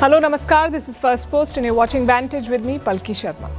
Hello, Namaskar. This is Firstpost and you're watching Vantage with me, Palki Sharma.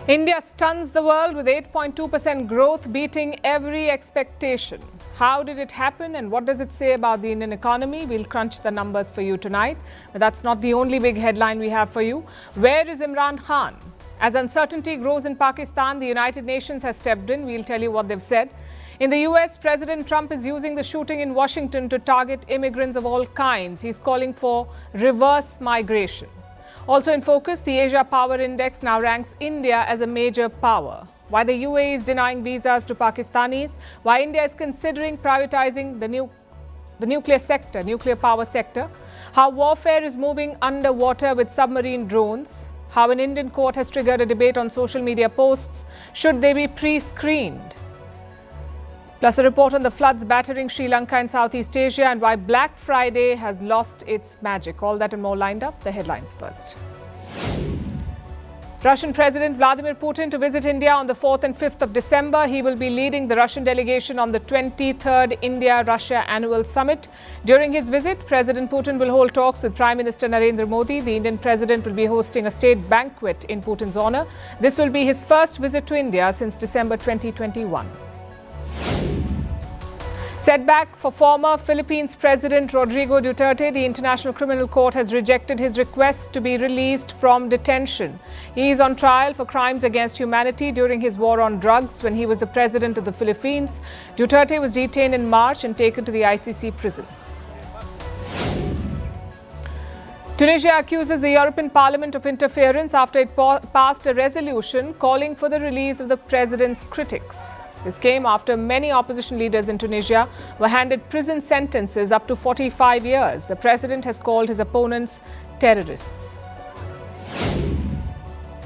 India stuns the world with 8.2% growth, beating every expectation. How did it happen and what does it say about the Indian economy? We'll crunch the numbers for you tonight. But that's not the only big headline we have for you. Where is Imran Khan? As uncertainty grows in Pakistan, the United Nations has stepped in. We'll tell you what they've said. In the US, President Trump is using the shooting in Washington to target immigrants of all kinds. He's calling for reverse migration. Also in focus, the Asia Power Index now ranks India as a major power. Why the UAE is denying visas to Pakistanis, why India is considering privatizing the nuclear power sector, how warfare is moving underwater with submarine drones, how an Indian court has triggered a debate on social media posts, should they be pre-screened? Plus a report on the floods battering Sri Lanka and Southeast Asia and why Black Friday has lost its magic. All that and more lined up. The headlines first. Russian President Vladimir Putin to visit India on the 4th and 5th of December. He will be leading the Russian delegation on the 23rd India-Russia Annual Summit. During his visit, President Putin will hold talks with Prime Minister Narendra Modi. The Indian President will be hosting a state banquet in Putin's honor. This will be his first visit to India since December 2021. Setback for former Philippines President Rodrigo Duterte. The International Criminal Court has rejected his request to be released from detention. He is on trial for crimes against humanity during his war on drugs when he was the president of the Philippines. Duterte was detained in March and taken to the ICC prison. Tunisia accuses the European Parliament of interference after it passed a resolution calling for the release of the president's critics. This came after many opposition leaders in Tunisia were handed prison sentences up to 45 years. The president has called his opponents terrorists.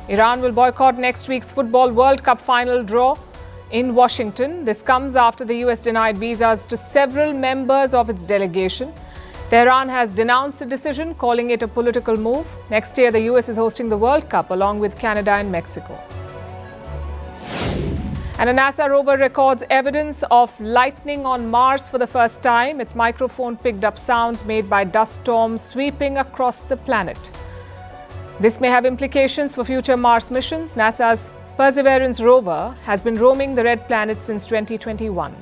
Iran will boycott next week's Football World Cup final draw in Washington. This comes after the US denied visas to several members of its delegation. Tehran has denounced the decision, calling it a political move. Next year, the US is hosting the World Cup along with Canada and Mexico. And a NASA rover records evidence of lightning on Mars for the first time. Its microphone picked up sounds made by dust storms sweeping across the planet. This may have implications for future Mars missions. NASA's Perseverance rover has been roaming the red planet since 2021.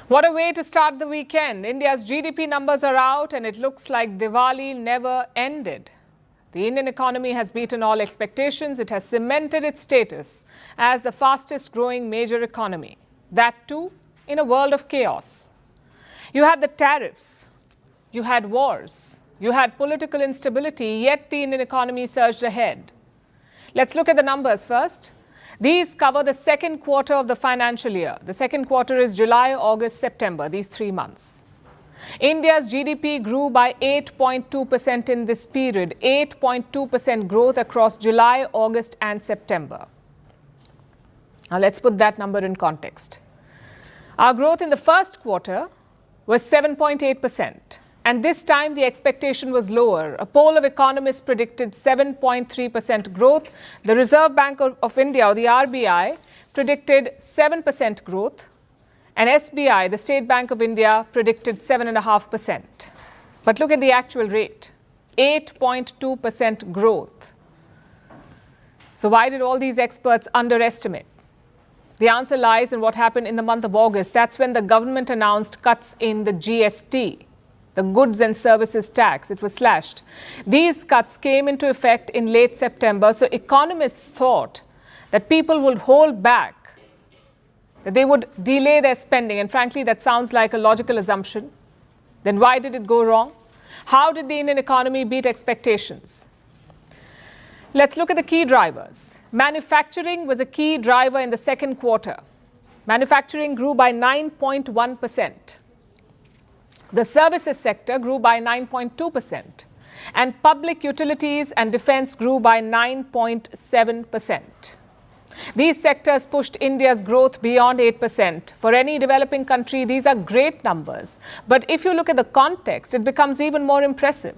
What a way to start the weekend. India's GDP numbers are out and it looks like Diwali never ended. The Indian economy has beaten all expectations. It has cemented its status as the fastest growing major economy. That too in a world of chaos. You had the tariffs, you had wars, you had political instability, yet the Indian economy surged ahead. Let's look at the numbers first. These cover the second quarter of the financial year. The second quarter is July, August, September, these 3 months. India's GDP grew by 8.2% in this period, 8.2% growth across July, August and September. Now let's put that number in context. Our growth in the first quarter was 7.8%. And this time the expectation was lower. A poll of economists predicted 7.3% growth. The Reserve Bank of India, or the RBI, predicted 7% growth. And SBI, the State Bank of India, predicted 7.5%. But look at the actual rate, 8.2% growth. So why did all these experts underestimate? The answer lies in what happened in the month of August. That's when the government announced cuts in the GST. the goods and services tax. It was slashed. These cuts came into effect in late September, so economists thought that people would hold back, that they would delay their spending. And frankly, that sounds like a logical assumption. Then why did it go wrong? How did the Indian economy beat expectations? Let's look at the key drivers. Manufacturing was a key driver in the second quarter. Manufacturing grew by 9.1%. The services sector grew by 9.2%. And public utilities and defense grew by 9.7%. These sectors pushed India's growth beyond 8%. For any developing country, these are great numbers. But if you look at the context, it becomes even more impressive.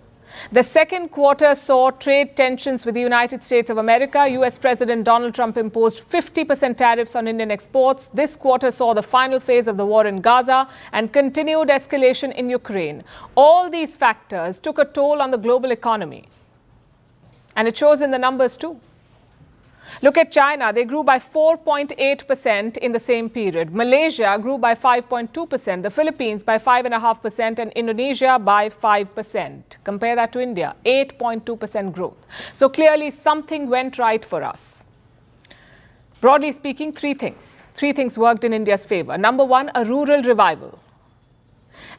The second quarter saw trade tensions with the United States of America. US President Donald Trump imposed 50% tariffs on Indian exports. This quarter saw the final phase of the war in Gaza and continued escalation in Ukraine. All these factors took a toll on the global economy. And it shows in the numbers too. Look at China. They grew by 4.8% in the same period. Malaysia grew by 5.2%. The Philippines by 5.5% and Indonesia by 5%. Compare that to India, 8.2% growth. So clearly something went right for us. Broadly speaking, three things. Three things worked in India's favor. Number one, a rural revival.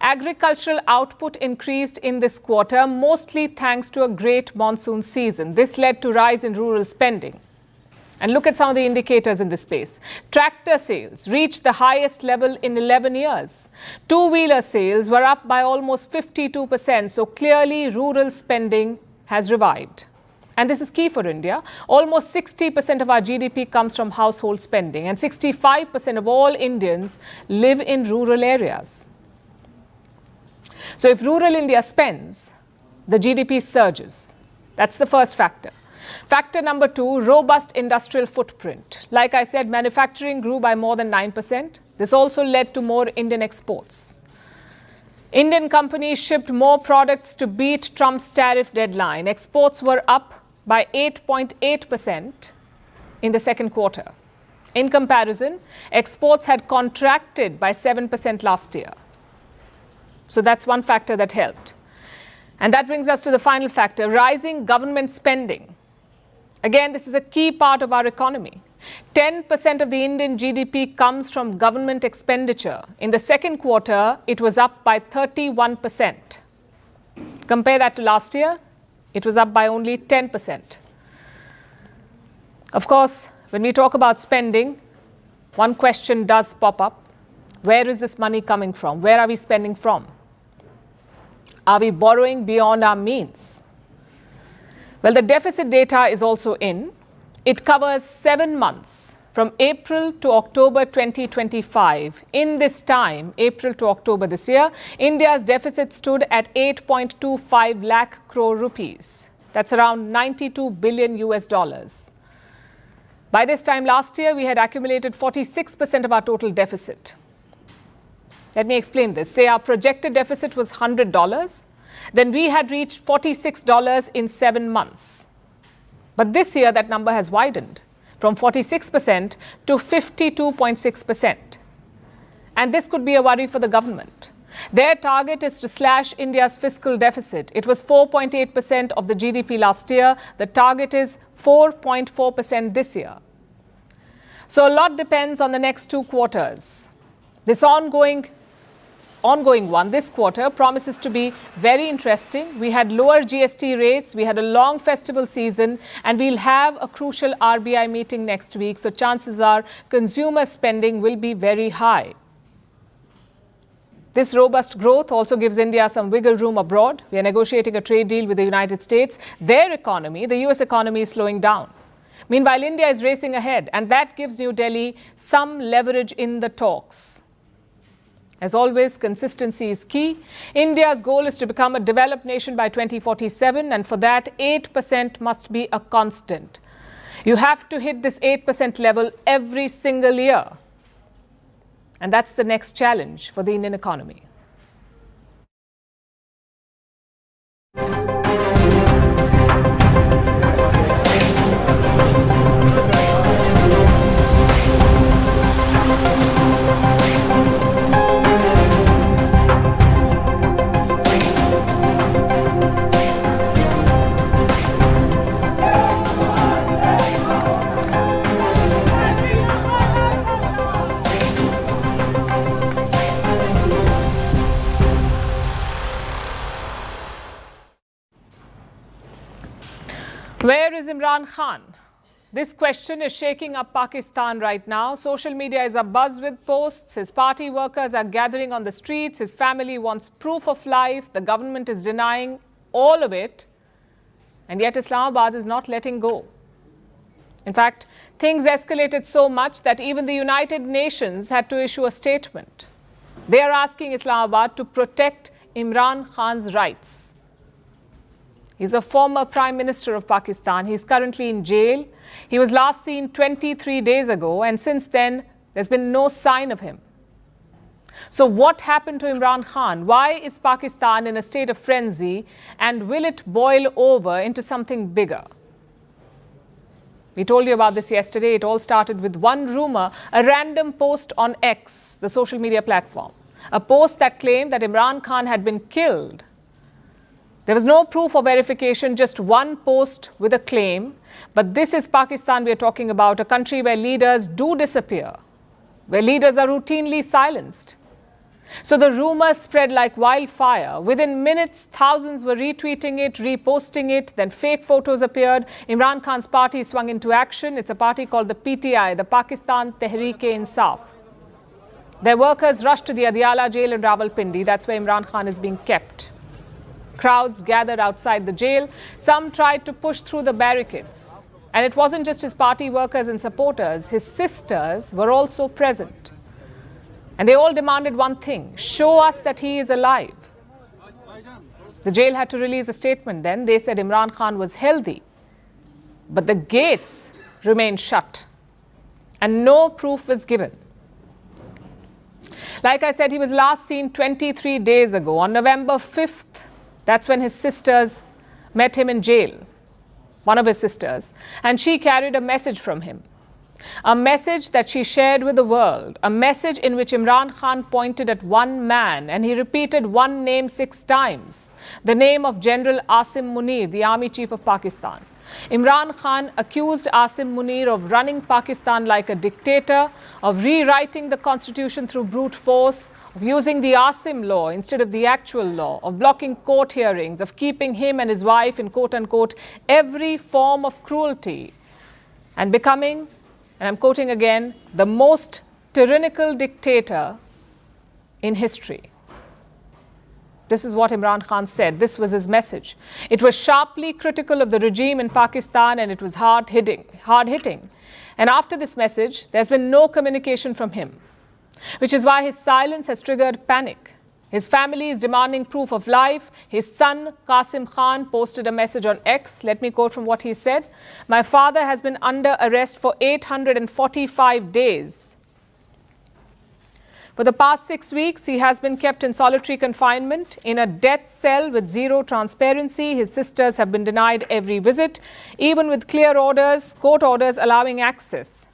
Agricultural output increased in this quarter, mostly thanks to a great monsoon season. This led to a rise in rural spending. And look at some of the indicators in this space. Tractor sales reached the highest level in 11 years. Two-wheeler sales were up by almost 52%. So clearly, rural spending has revived. And this is key for India. Almost 60% of our GDP comes from household spending. And 65% of all Indians live in rural areas. So if rural India spends, the GDP surges. That's the first factor. Factor number two, robust industrial footprint. Like I said, manufacturing grew by more than 9%. This also led to more Indian exports. Indian companies shipped more products to beat Trump's tariff deadline. Exports were up by 8.8% in the second quarter. In comparison, exports had contracted by 7% last year. So that's one factor that helped. And that brings us to the final factor, rising government spending. Again, this is a key part of our economy. 10% of the Indian GDP comes from government expenditure. In the second quarter, it was up by 31%. Compare that to last year, it was up by only 10%. Of course, when we talk about spending, one question does pop up. Where is this money coming from? Where are we spending from? Are we borrowing beyond our means? Well, the deficit data is also in. It covers 7 months from April to October 2025. In this time, April to October this year, India's deficit stood at 8.25 lakh crore rupees. That's around 92 billion US dollars. By this time last year, we had accumulated 46% of our total deficit. Let me explain this. Say our projected deficit was $100. Then we had reached $46 in 7 months. But this year, that number has widened from 46% to 52.6%. And this could be a worry for the government. Their target is to slash India's fiscal deficit. It was 4.8% of the GDP last year. The target is 4.4% this year. So a lot depends on the next 2 quarters. This ongoing one this quarter promises to be very interesting. We had lower GST rates, we had a long festival season, and we'll have a crucial RBI meeting next week. So chances are consumer spending will be very high. This robust growth also gives India some wiggle room abroad. We are negotiating a trade deal with the United States. Their economy, the US economy, is slowing down. Meanwhile, India is racing ahead, and that gives New Delhi some leverage in the talks. As always, consistency is key. India's goal is to become a developed nation by 2047, and for that, 8% must be a constant. You have to hit this 8% level every single year. And that's the next challenge for the Indian economy. Imran Khan? This question is shaking up Pakistan right now. Social media is abuzz with posts. His party workers are gathering on the streets. His family wants proof of life. The government is denying all of it. And yet Islamabad is not letting go. In fact, things escalated so much that even the United Nations had to issue a statement. They are asking Islamabad to protect Imran Khan's rights. He's a former Prime Minister of Pakistan. He's currently in jail. He was last seen 23 days ago, and since then, there's been no sign of him. So what happened to Imran Khan? Why is Pakistan in a state of frenzy, and will it boil over into something bigger? We told you about this yesterday. It all started with one rumor, a random post on X, the social media platform. A post that claimed that Imran Khan had been killed. There was no proof or verification, just one post with a claim. But this is Pakistan we are talking about, a country where leaders do disappear, where leaders are routinely silenced. So the rumors spread like wildfire. Within minutes, thousands were retweeting it, reposting it. Then fake photos appeared. Imran Khan's party swung into action. It's a party called the PTI, the Pakistan Tehreek-e-Insaf. Their workers rushed to the Adiala jail in Rawalpindi. That's where Imran Khan is being kept. Crowds gathered outside the jail. Some tried to push through the barricades. And it wasn't just his party workers and supporters. His sisters were also present. And they all demanded one thing: show us that he is alive. The jail had to release a statement then. They said Imran Khan was healthy, but the gates remained shut and no proof was given. Like I said, he was last seen 23 days ago. On November 5th, that's when his sisters met him in jail, one of his sisters, and she carried a message from him. A message that she shared with the world, a message in which Imran Khan pointed at one man and he repeated one name 6 times, the name of General Asim Munir, the army chief of Pakistan. Imran Khan accused Asim Munir of running Pakistan like a dictator, of rewriting the constitution through brute force, of using the Asim law instead of the actual law, of blocking court hearings, of keeping him and his wife in quote-unquote every form of cruelty, and becoming, and I'm quoting again, the most tyrannical dictator in history. This is what Imran Khan said. This was his message. It was sharply critical of the regime in Pakistan and it was hard-hitting. And after this message, there's been no communication from him, which is why his silence has triggered panic. His family is demanding proof of life. His son, Qasim Khan, posted a message on X. Let me quote from what he said. "My father has been under arrest for 845 days. For the past 6 weeks, he has been kept in solitary confinement in a death cell with zero transparency. His sisters have been denied every visit, even with clear orders, court orders allowing access.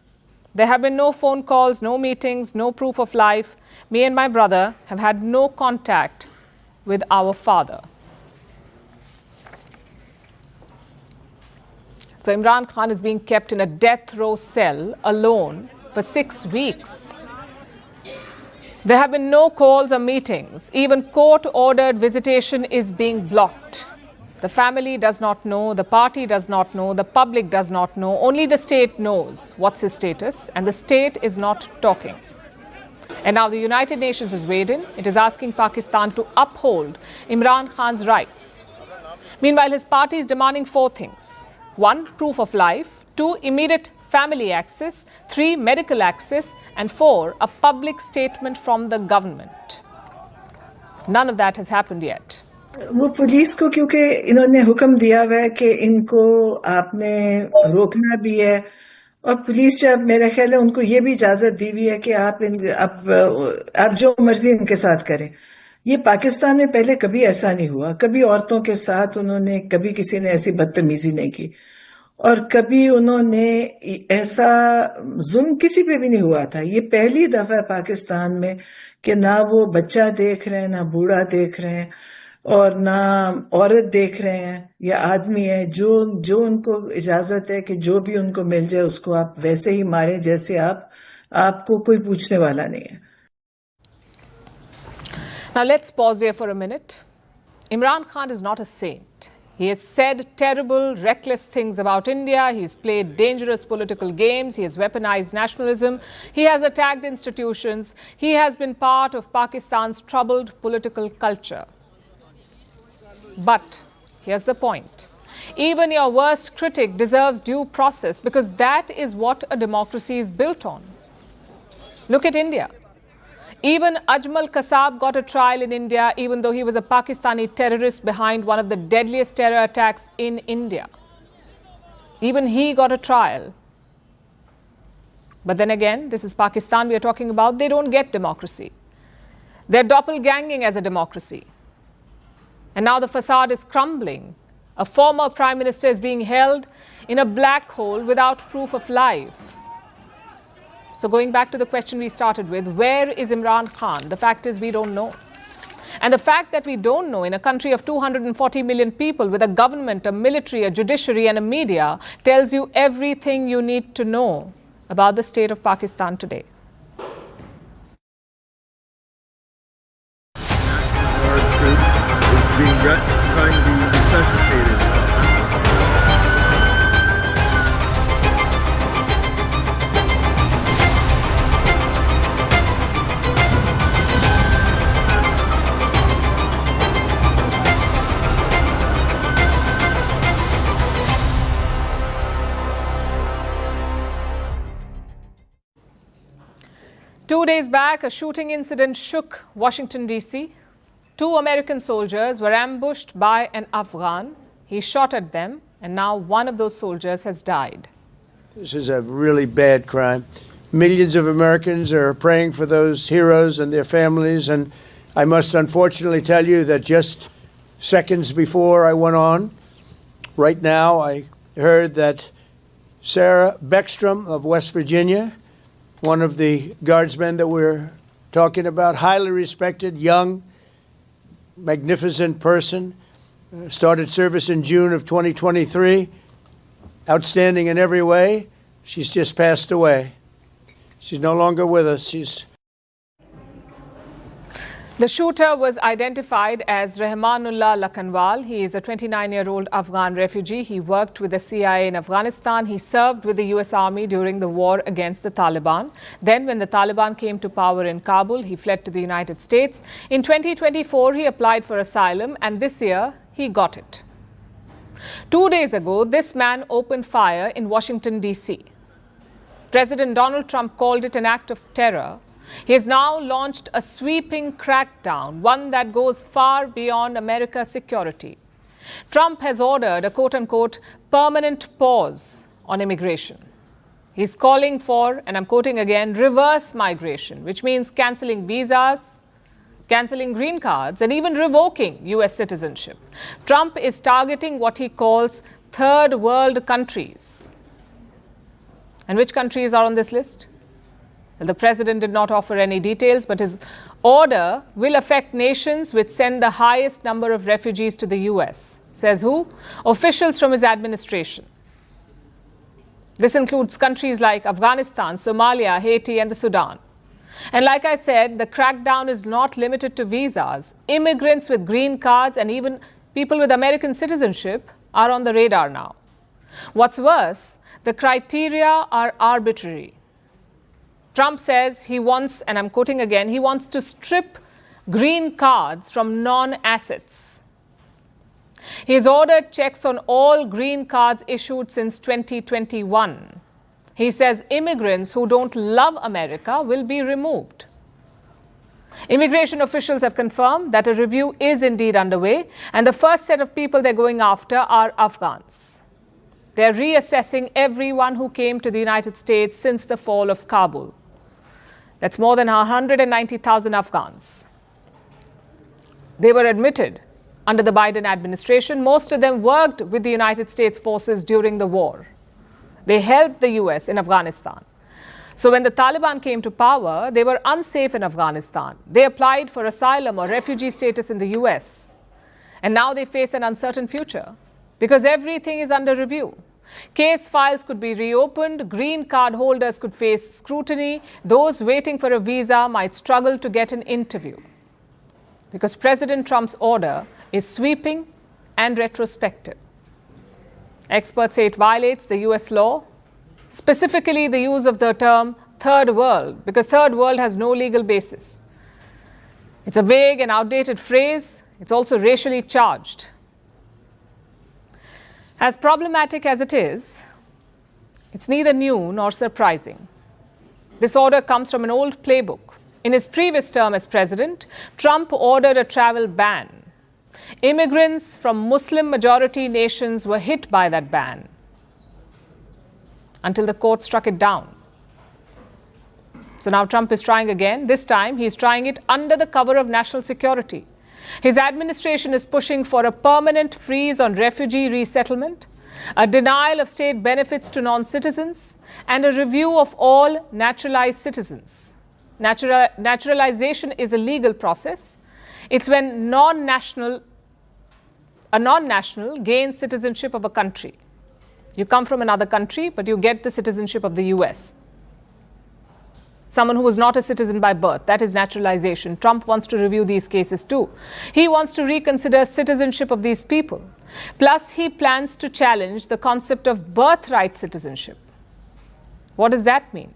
There have been no phone calls, no meetings, no proof of life. Me and my brother have had no contact with our father." So Imran Khan is being kept in a death row cell alone for 6 weeks. There have been no calls or meetings. Even court-ordered visitation is being blocked. The family does not know, the party does not know, the public does not know. Only the state knows what's his status, and the state is not talking. And now the United Nations has weighed in. It is asking Pakistan to uphold Imran Khan's rights. Meanwhile, his party is demanding 4 things. 1, proof of life. 2, immediate family access. 3, medical access. And 4, a public statement from the government. None of that has happened yet. वो police को क्योंकि इन्होंने हुक्म दिया हुआ है कि इनको आपने रोकना भी है, और पुलिस जब मेरा ख्याल है उनको ये भी इजाजत दी हुई है कि आप जो मर्जी इनके साथ करें. ये पाकिस्तान में पहले कभी ऐसा नहीं हुआ. कभी औरतों के साथ उन्होंने, कभी किसी ने ऐसी बदतमीजी नहीं की, और कभी उन्होंने ऐसा जुल्म किसी पे भी नहीं हुआ था. ये पहली दफा है पाकिस्तान में कि ना वो बच्चा देख रहे हैं, ना बूढ़ा देख रहे हैं, और ना औरत देख रहे हैं या आदमी है. जो उनको इजाजत है कि जो भी उनको मिल जाए उसको आप वैसे ही मारें जैसे आपको कोई पूछने वाला नहीं है. Now let's pause here for a minute. Imran Khan is not a saint. He has said terrible, reckless things about India. He's played dangerous political games. He has weaponized nationalism. He has attacked institutions. He has been part of Pakistan's troubled political culture. But here's the point. Even your worst critic deserves due process because that is what a democracy is built on. Look at India. Even Ajmal Kasab got a trial in India, even though he was a Pakistani terrorist behind one of the deadliest terror attacks in India. Even he got a trial. But then again, this is Pakistan we are talking about. They don't get democracy. They're doppelganging as a democracy. And now the facade is crumbling. A former prime minister is being held in a black hole without proof of life. So going back to the question we started with, where is Imran Khan? The fact is we don't know. And the fact that we don't know in a country of 240 million people with a government, a military, a judiciary and a media tells you everything you need to know about the state of Pakistan today. Our troop is being trying to be resuscitated. 2 days back, a shooting incident shook Washington, D.C. 2 American soldiers were ambushed by an Afghan. He shot at them, and now one of those soldiers has died. This is a really bad crime. Millions of Americans are praying for those heroes and their families, and I must unfortunately tell you that just seconds before I went on, right now, I heard that Sarah Beckstrom of West Virginia, one of the guardsmen that we're talking about, highly respected, young, magnificent person, started service in June of 2023, outstanding in every way. She's just passed away. She's no longer with us. The shooter was identified as Rahmanullah Lakhanwal. He is a 29-year-old Afghan refugee. He worked with the CIA in Afghanistan. He served with the US Army during the war against the Taliban. Then when the Taliban came to power in Kabul, he fled to the United States. In 2024, he applied for asylum, and this year, he got it. 2 days ago, this man opened fire in Washington, D.C. President Donald Trump called it an act of terror. He has now launched a sweeping crackdown, one that goes far beyond America's security. Trump has ordered a quote-unquote permanent pause on immigration. He's calling for, and I'm quoting again, reverse migration, which means cancelling visas, cancelling green cards, and even revoking US citizenship. Trump is targeting what he calls third world countries. And which countries are on this list? Well, the president did not offer any details, but his order will affect nations which send the highest number of refugees to the US. Says who? Officials from his administration. This includes countries like Afghanistan, Somalia, Haiti, and the Sudan. And like I said, the crackdown is not limited to visas. Immigrants with green cards and even people with American citizenship are on the radar now. What's worse, the criteria are arbitrary. Trump says he wants, and I'm quoting again, he wants to strip green cards from non-assets. He has ordered checks on all green cards issued since 2021. He says immigrants who don't love America will be removed. Immigration officials have confirmed that a review is indeed underway, and the first set of people they're going after are Afghans. They're reassessing everyone who came to the United States since the fall of Kabul. That's more than 190,000 Afghans. They were admitted under the Biden administration. Most of them worked with the United States forces during the war. They helped the US in Afghanistan. So when the Taliban came to power, they were unsafe in Afghanistan. They applied for asylum or refugee status in the US. And now they face an uncertain future because everything is under review. Case files could be reopened, green card holders could face scrutiny, those waiting for a visa might struggle to get an interview. Because President Trump's order is sweeping and retrospective. Experts say it violates the US law, specifically the use of the term third world, because third world has no legal basis. It's a vague and outdated phrase. It's also racially charged. As problematic as it is, it's neither new nor surprising. This order comes from an old playbook. In his previous term as president, Trump ordered a travel ban. Immigrants from Muslim-majority nations were hit by that ban until the court struck it down. So now Trump is trying again. This time, he's trying it under the cover of national security. His administration is pushing for a permanent freeze on refugee resettlement, a denial of state benefits to non-citizens, and a review of all naturalized citizens. Naturalization is a legal process. It's when a non-national gains citizenship of a country. You come from another country, but you get the citizenship of the US. Someone who is not a citizen by birth, that is naturalization. Trump wants to review these cases too. He wants to reconsider citizenship of these people. Plus, he plans to challenge the concept of birthright citizenship. What does that mean?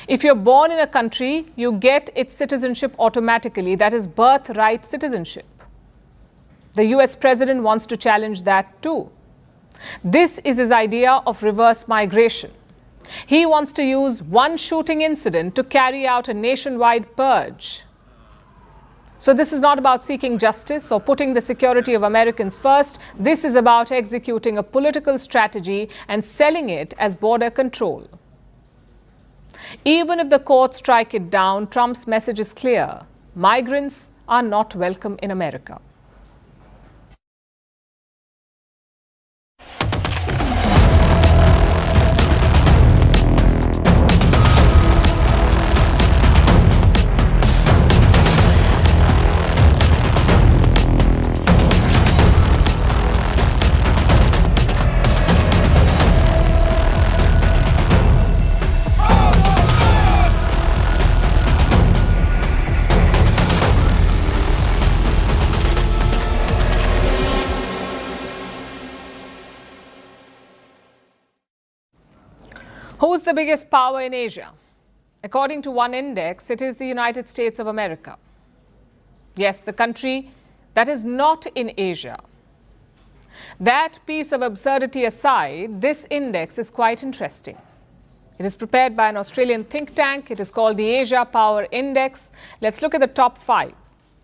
If you're born in a country, you get its citizenship automatically. That is birthright citizenship. The US president wants to challenge that too. This is his idea of reverse migration. He wants to use one shooting incident to carry out a nationwide purge. So this is not about seeking justice or putting the security of Americans first. This is about executing a political strategy and selling it as border control. Even if the courts strike it down, Trump's message is clear. Migrants are not welcome in America. Who's the biggest power in Asia? According to one index, it is the United States of America. Yes, the country that is not in Asia. That piece of absurdity aside, this index is quite interesting. It is prepared by an Australian think tank. It is called the Asia Power Index. Let's look at the top 5.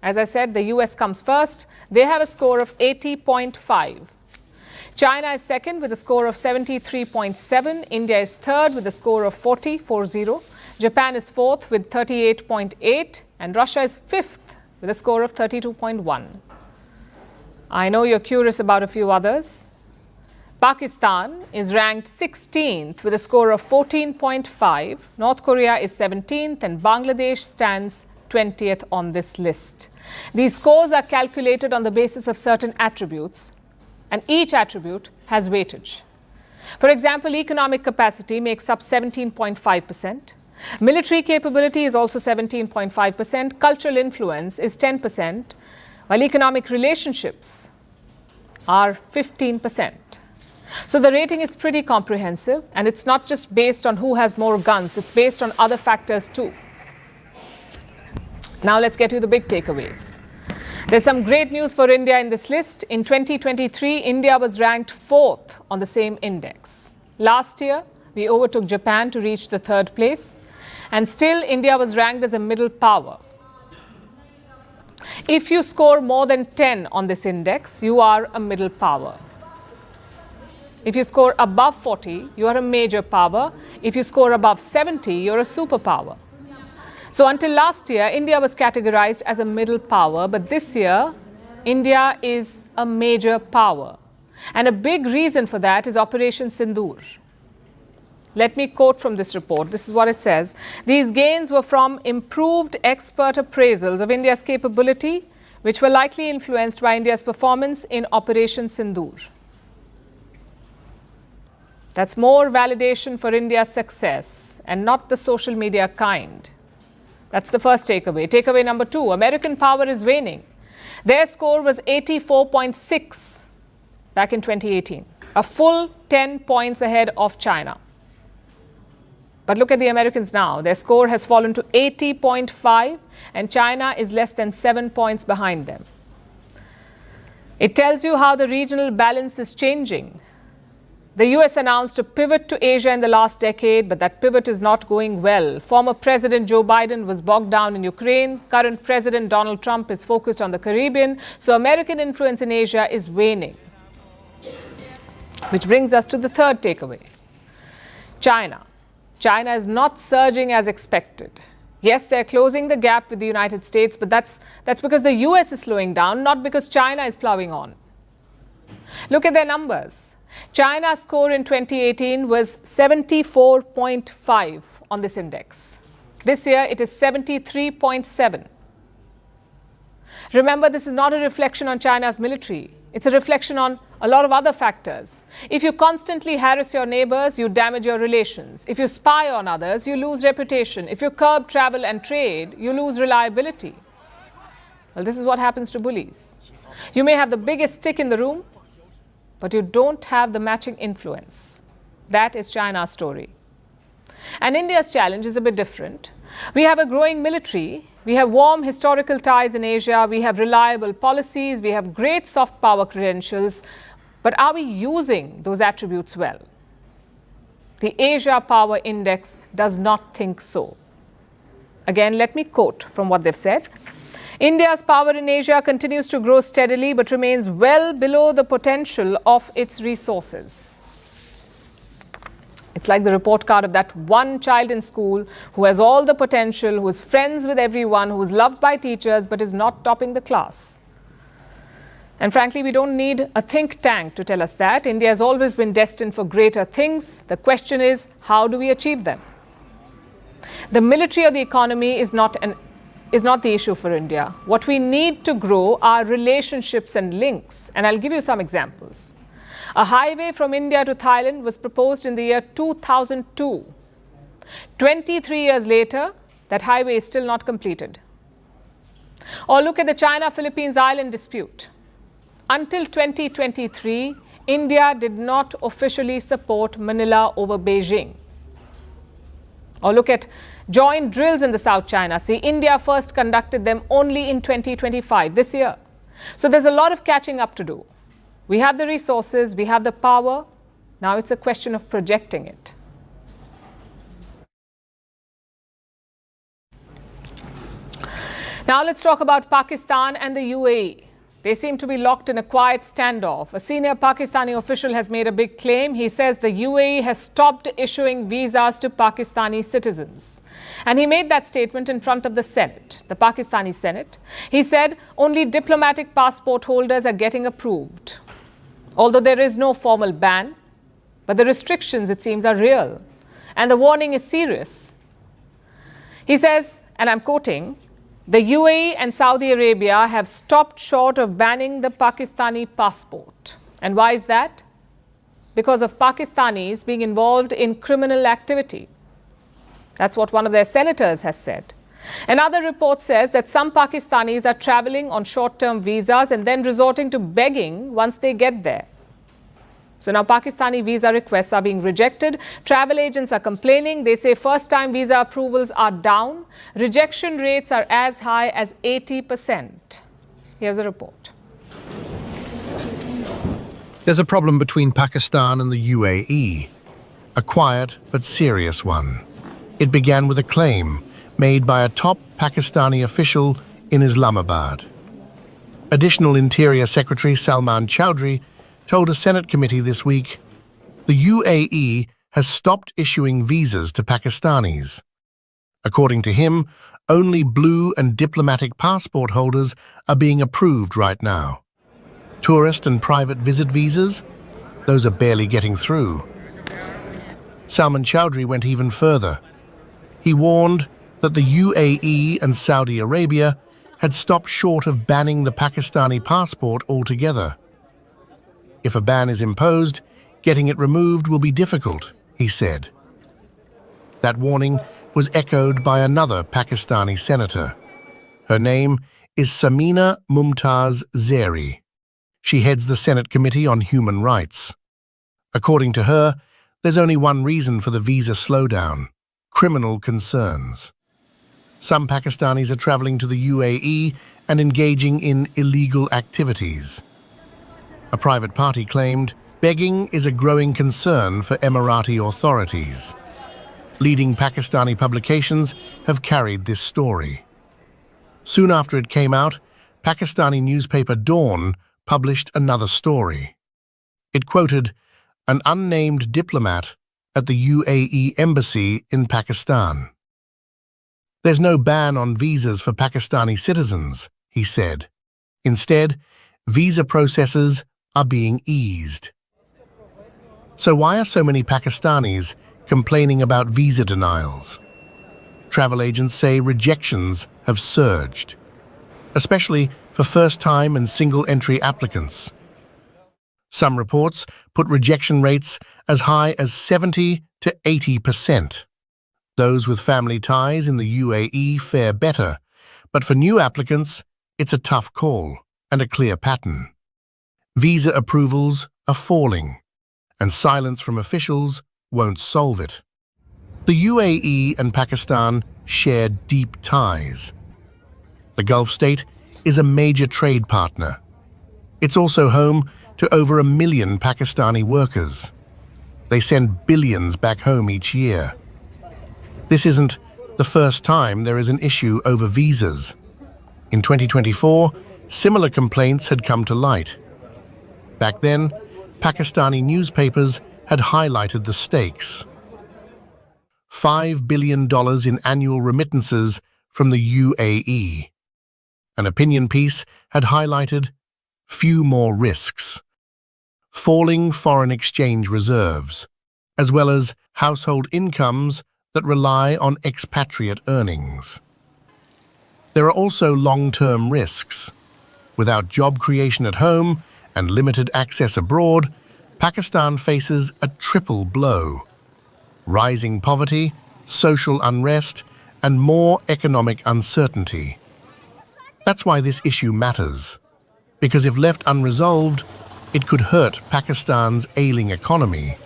As I said, the US comes first. They have a score of 80.5. China is second with a score of 73.7. India is third with a score of 40. Japan is fourth with 38.8. And Russia is fifth with a score of 32.1. I know you're curious about a few others. Pakistan is ranked 16th with a score of 14.5. North Korea is 17th and Bangladesh stands 20th on this list. These scores are calculated on the basis of certain attributes, and each attribute has weightage. For example, economic capacity makes up 17.5%. Military capability is also 17.5%. Cultural influence is 10%, while economic relationships are 15%. So the rating is pretty comprehensive, and it's not just based on who has more guns, it's based on other factors too. Now let's get to the big takeaways. There's some great news for India in this list. In 2023, India was ranked 4th on the same index. Last year, we overtook Japan to reach the 3rd place. And still, India was ranked as a middle power. If you score more than 10 on this index, you are a middle power. If you score above 40, you are a major power. If you score above 70, you're a superpower. So until last year, India was categorized as a middle power, but this year, India is a major power. And a big reason for that is Operation Sindoor. Let me quote from this report. This is what it says. These gains were from improved expert appraisals of India's capability, which were likely influenced by India's performance in Operation Sindoor. That's more validation for India's success, and not the social media kind. That's the first takeaway. Takeaway number 2, American power is waning. Their score was 84.6 back in 2018, a full 10 points ahead of China. But look at the Americans now. Their score has fallen to 80.5, and China is less than 7 points behind them. It tells you how the regional balance is changing. The US announced a pivot to Asia in the last decade, but that pivot is not going well. Former President Joe Biden was bogged down in Ukraine. Current President Donald Trump is focused on the Caribbean. So American influence in Asia is waning. Which brings us to the third takeaway. China. China is not surging as expected. Yes, they're closing the gap with the United States, but that's because the US is slowing down, not because China is plowing on. Look at their numbers. China's score in 2018 was 74.5 on this index. This year, it is 73.7. Remember, this is not a reflection on China's military. It's a reflection on a lot of other factors. If you constantly harass your neighbors, you damage your relations. If you spy on others, you lose reputation. If you curb travel and trade, you lose reliability. Well, this is what happens to bullies. You may have the biggest stick in the room, but you don't have the matching influence. That is China's story. And India's challenge is a bit different. We have a growing military. We have warm historical ties in Asia. We have reliable policies. We have great soft power credentials. But are we using those attributes well? The Asia Power Index does not think so. Again, let me quote from what they've said. India's power in Asia continues to grow steadily but remains well below the potential of its resources. It's like the report card of that one child in school who has all the potential, who is friends with everyone, who is loved by teachers but is not topping the class. And frankly, we don't need a think tank to tell us that. India has always been destined for greater things. The question is, how do we achieve them? The military or the economy is not the issue for India. What we need to grow are relationships and links. And I'll give you some examples. A highway from India to Thailand was proposed in the year 2002. 23 years later, that highway is still not completed. Or look at the China-Philippines island dispute. Until 2023, India did not officially support Manila over Beijing. Or look at joint drills in the South China Sea. India first conducted them only in 2025, this year. So there's a lot of catching up to do. We have the resources, we have the power. Now it's a question of projecting it. Now let's talk about Pakistan and the UAE. They seem to be locked in a quiet standoff. A senior Pakistani official has made a big claim. He says the UAE has stopped issuing visas to Pakistani citizens. And he made that statement in front of the Senate, the Pakistani Senate. He said only diplomatic passport holders are getting approved. Although there is no formal ban, but the restrictions, it seems, are real. And the warning is serious. He says, and I'm quoting, the UAE and Saudi Arabia have stopped short of banning the Pakistani passport. And why is that? Because of Pakistanis being involved in criminal activity. That's what one of their senators has said. Another report says that some Pakistanis are traveling on short-term visas and then resorting to begging once they get there. So now Pakistani visa requests are being rejected. Travel agents are complaining. They say first-time visa approvals are down. Rejection rates are as high as 80%. Here's a report. There's a problem between Pakistan and the UAE, a quiet but serious one. It began with a claim made by a top Pakistani official in Islamabad. Additional Interior Secretary Salman Chowdhury told a Senate committee this week, the UAE has stopped issuing visas to Pakistanis. According to him, only blue and diplomatic passport holders are being approved right now. Tourist and private visit visas? Those are barely getting through. Salman Chowdhury went even further. He warned that the UAE and Saudi Arabia had stopped short of banning the Pakistani passport altogether. If a ban is imposed, getting it removed will be difficult, he said. That warning was echoed by another Pakistani senator. Her name is Samina Mumtaz Zairi. She heads the Senate Committee on Human Rights. According to her, there's only one reason for the visa slowdown: criminal concerns. Some Pakistanis are traveling to the UAE and engaging in illegal activities. A private party claimed begging is a growing concern for Emirati authorities. Leading Pakistani publications have carried this story. Soon after it came out, Pakistani newspaper Dawn published another story. It quoted an unnamed diplomat at the UAE embassy in Pakistan. "There's no ban on visas for Pakistani citizens," he said. "Instead, visa processes are being eased." So why are so many Pakistanis complaining about visa denials? Travel agents say rejections have surged, especially for first-time and single-entry applicants. Some reports put rejection rates as high as 70 to 80%. Those with family ties in the UAE fare better, but for new applicants, it's a tough call and a clear pattern. Visa approvals are falling, and silence from officials won't solve it. The UAE and Pakistan share deep ties. The Gulf state is a major trade partner. It's also home to over 1 million Pakistani workers. They send billions back home each year. This isn't the first time there is an issue over visas. In 2024, similar complaints had come to light. Back then, Pakistani newspapers had highlighted the stakes. $5 billion in annual remittances from the UAE. An opinion piece had highlighted few more risks: falling foreign exchange reserves, as well as household incomes that rely on expatriate earnings. There are also long-term risks. Without job creation at home and limited access abroad, Pakistan faces a triple blow: rising poverty, social unrest, and more economic uncertainty. That's why this issue matters, because if left unresolved, it could hurt Pakistan's ailing economy,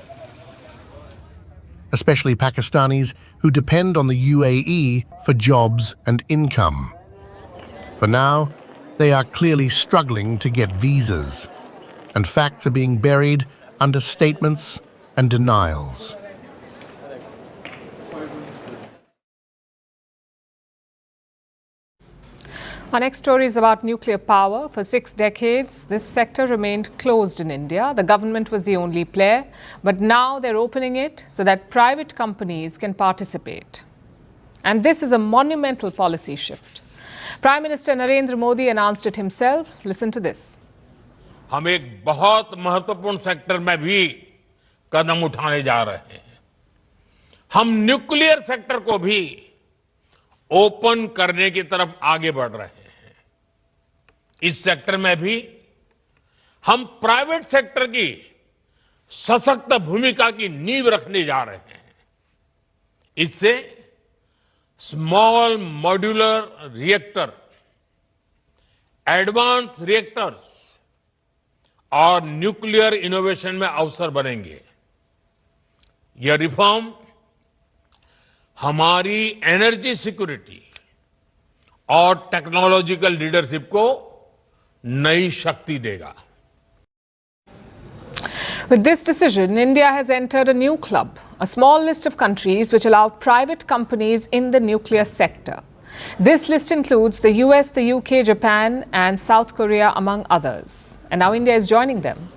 especially Pakistanis who depend on the UAE for jobs and income. For now, they are clearly struggling to get visas, and facts are being buried under statements and denials. Our next story is about nuclear power. For 6 decades, this sector remained closed in India. The government was the only player, but now they're opening it so that private companies can participate. And this is a monumental policy shift. Prime Minister Narendra Modi announced it himself. Listen to this. हम एक बहुत महत्वपूर्ण sector में भी कदम उठाने जा रहे हैं। हम न्यूक्लियर सेक्टर को भी ओपन करने की तरफ आगे बढ़ रहे हैं। इस सेक्टर में भी हम प्राइवेट सेक्टर की सशक्त भूमिका की नींव रखने जा रहे हैं। इससे small modular reactor, advance reactors और न्यूक्लियर इनोवेशन में अवसर बनेंगे। यह रिफॉर्म हमारी एनर्जी सिक्योरिटी और टेक्नोलॉजिकल लीडरशिप को नई शक्ति देगा। With this decision, India has entered a new club, a small list of countries which allow private companies in the nuclear sector. This list includes the US, the UK, Japan, and South Korea, among others. And now India is joining them.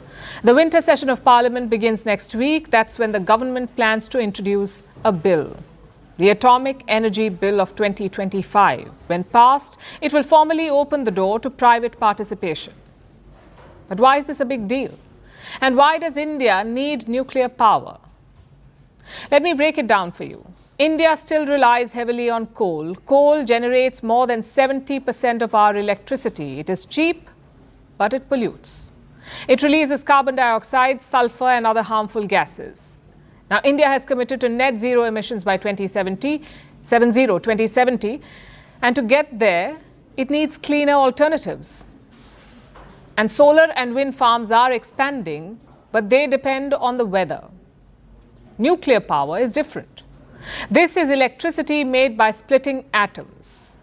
The winter session of Parliament begins next week. That's when the government plans to introduce a bill, the Atomic Energy Bill of 2025. When passed, it will formally open the door to private participation. But why is this a big deal? And why does India need nuclear power? Let me break it down for you. India still relies heavily on coal. Coal generates more than 70% of our electricity. It is cheap, but it pollutes. It releases carbon dioxide, sulfur, and other harmful gases. Now, India has committed to net zero emissions by 2070, and to get there, it needs cleaner alternatives. And solar and wind farms are expanding, but they depend on the weather. Nuclear power is different. This is electricity made by splitting atoms.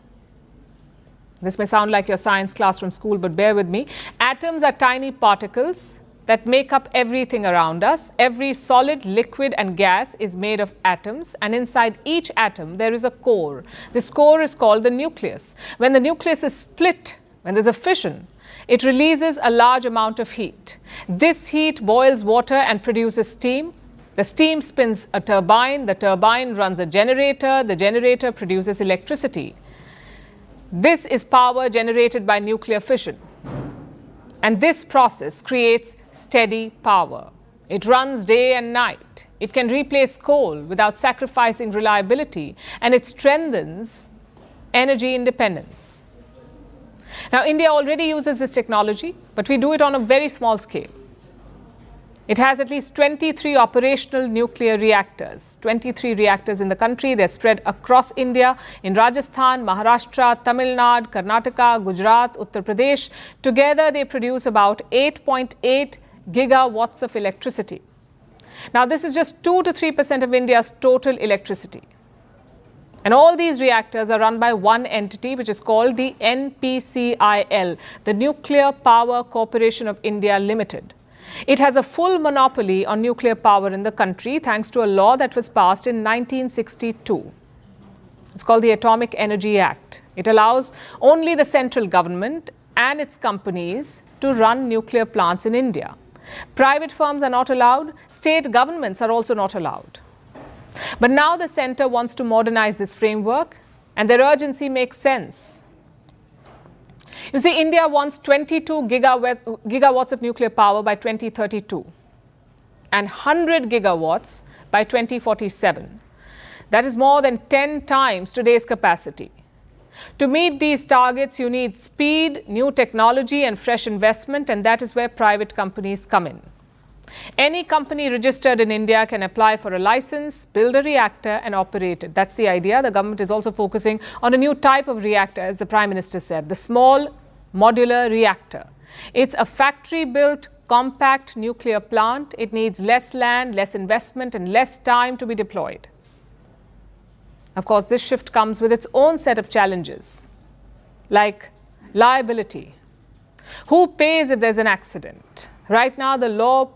This may sound like your science class from school, but bear with me. Atoms are tiny particles that make up everything around us. Every solid, liquid and gas is made of atoms, and inside each atom there is a core. This core is called the nucleus. When the nucleus is split, when there's a fission, it releases a large amount of heat. This heat boils water and produces steam. The steam spins a turbine, the turbine runs a generator, the generator produces electricity. This is power generated by nuclear fission. And this process creates steady power. It runs day and night. It can replace coal without sacrificing reliability, and it strengthens energy independence. Now, India already uses this technology, but we do it on a very small scale. It has at least 23 operational nuclear reactors, 23 reactors in the country. They're spread across India in Rajasthan, Maharashtra, Tamil Nadu, Karnataka, Gujarat, Uttar Pradesh. Together, they produce about 8.8 gigawatts of electricity. Now, this is just 2 to 3% of India's total electricity. And all these reactors are run by one entity, which is called the NPCIL, the Nuclear Power Corporation of India Limited. It has a full monopoly on nuclear power in the country thanks to a law that was passed in 1962. It's called the Atomic Energy Act. It allows only the central government and its companies to run nuclear plants in India. Private firms are not allowed. State governments are also not allowed. But now the centre wants to modernize this framework, and their urgency makes sense. You see, India wants 22 gigawatts of nuclear power by 2032 and 100 gigawatts by 2047. That is more than 10 times today's capacity. To meet these targets, you need speed, new technology and fresh investment, and that is where private companies come in. Any company registered in India can apply for a license, build a reactor and operate it. That's the idea. The government is also focusing on a new type of reactor, as the Prime Minister said, the small modular reactor. It's a factory-built, compact nuclear plant. It needs less land, less investment and less time to be deployed. Of course, this shift comes with its own set of challenges, like liability. Who pays if there's an accident? Right now, the law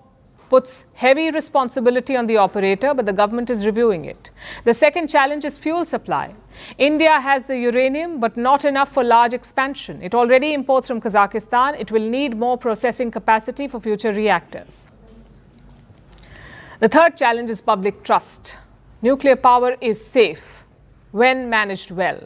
puts heavy responsibility on the operator, but the government is reviewing it. The second challenge is fuel supply. India has the uranium, but not enough for large expansion. It already imports from Kazakhstan. It will need more processing capacity for future reactors. The third challenge is public trust. Nuclear power is safe when managed well.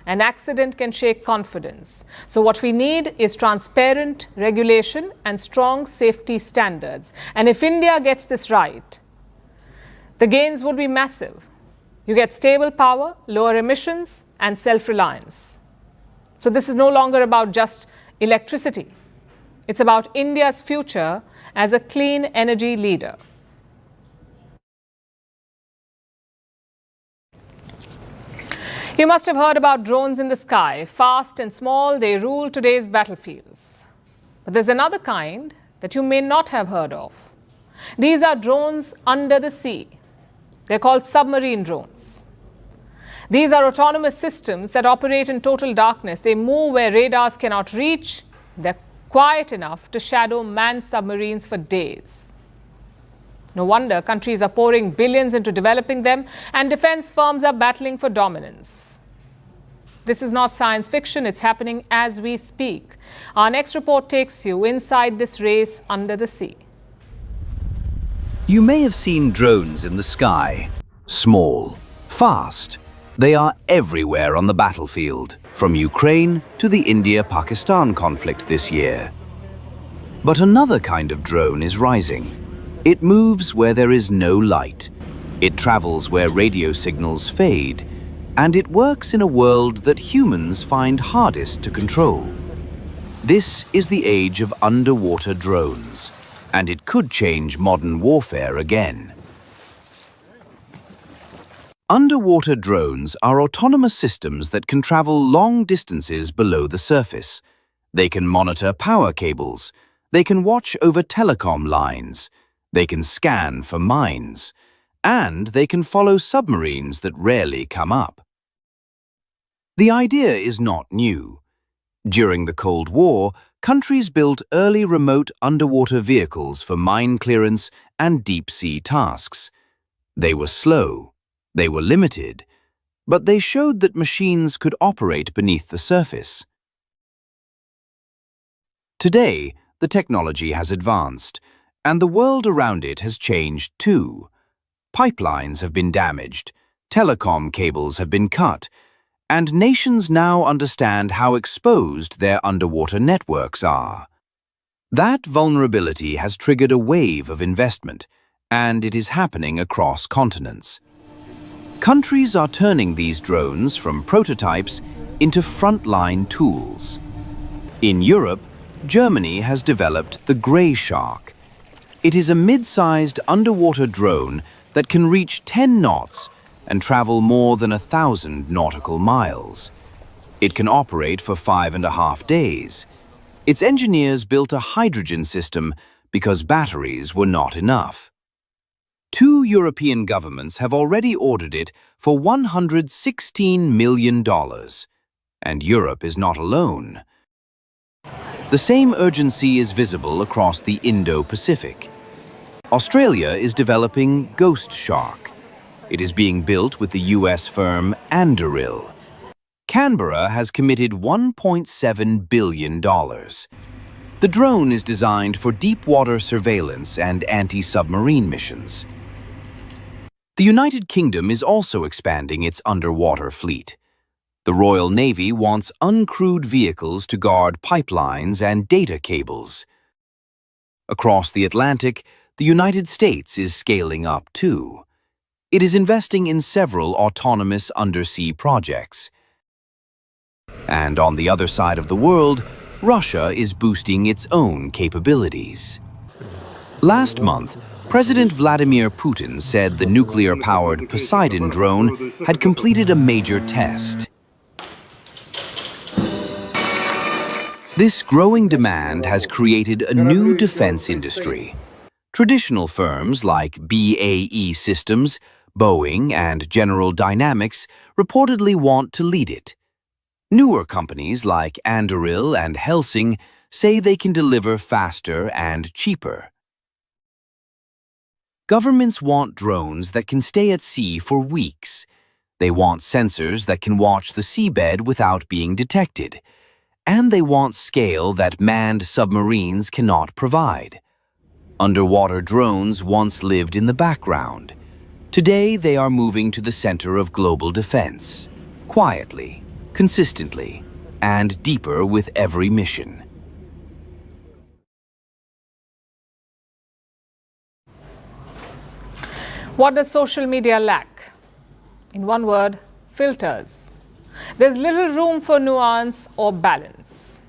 An accident can shake confidence. So what we need is transparent regulation and strong safety standards. And if India gets this right, the gains would be massive. You get stable power, lower emissions, and self-reliance. So this is no longer about just electricity. It's about India's future as a clean energy leader. You must have heard about drones in the sky. Fast and small, they rule today's battlefields. But there's another kind that you may not have heard of. These are drones under the sea. They're called submarine drones. These are autonomous systems that operate in total darkness. They move where radars cannot reach. They're quiet enough to shadow manned submarines for days. No wonder countries are pouring billions into developing them, and defense firms are battling for dominance. This is not science fiction, it's happening as we speak. Our next report takes you inside this race under the sea. You may have seen drones in the sky. Small, fast. They are everywhere on the battlefield, from Ukraine to the India-Pakistan conflict this year. But another kind of drone is rising. It moves where there is no light. It travels where radio signals fade. And it works in a world that humans find hardest to control. This is the age of underwater drones, and it could change modern warfare again. Underwater drones are autonomous systems that can travel long distances below the surface. They can monitor power cables. They can watch over telecom lines. They can scan for mines. And they can follow submarines that rarely come up. The idea is not new. During the Cold War, countries built early remote underwater vehicles for mine clearance and deep-sea tasks. They were slow, they were limited, but they showed that machines could operate beneath the surface. Today, the technology has advanced, and the world around it has changed too. Pipelines have been damaged, telecom cables have been cut, and nations now understand how exposed their underwater networks are. That vulnerability has triggered a wave of investment, and it is happening across continents. Countries are turning these drones from prototypes into frontline tools. In Europe, Germany has developed the Grey Shark. It is a mid-sized underwater drone that can reach 10 knots and travel more than 1,000 nautical miles. It can operate for 5.5 days. Its engineers built a hydrogen system because batteries were not enough. 2 European governments have already ordered it for $116 million. And Europe is not alone. The same urgency is visible across the Indo-Pacific. Australia is developing Ghost Shark. It is being built with the US firm Anduril. Canberra has committed $1.7 billion. The drone is designed for deep-water surveillance and anti-submarine missions. The United Kingdom is also expanding its underwater fleet. The Royal Navy wants uncrewed vehicles to guard pipelines and data cables. Across the Atlantic, the United States is scaling up too. It is investing in several autonomous undersea projects. And on the other side of the world, Russia is boosting its own capabilities. Last month, President Vladimir Putin said the nuclear-powered Poseidon drone had completed a major test. This growing demand has created a new defense industry. Traditional firms like BAE Systems, Boeing, and General Dynamics reportedly want to lead it. Newer companies like Anduril and Helsing say they can deliver faster and cheaper. Governments want drones that can stay at sea for weeks. They want sensors that can watch the seabed without being detected. And they want scale that manned submarines cannot provide. Underwater drones once lived in the background. Today, they are moving to the center of global defense, quietly, consistently, and deeper with every mission. What does social media lack? In one word, filters. There's little room for nuance or balance.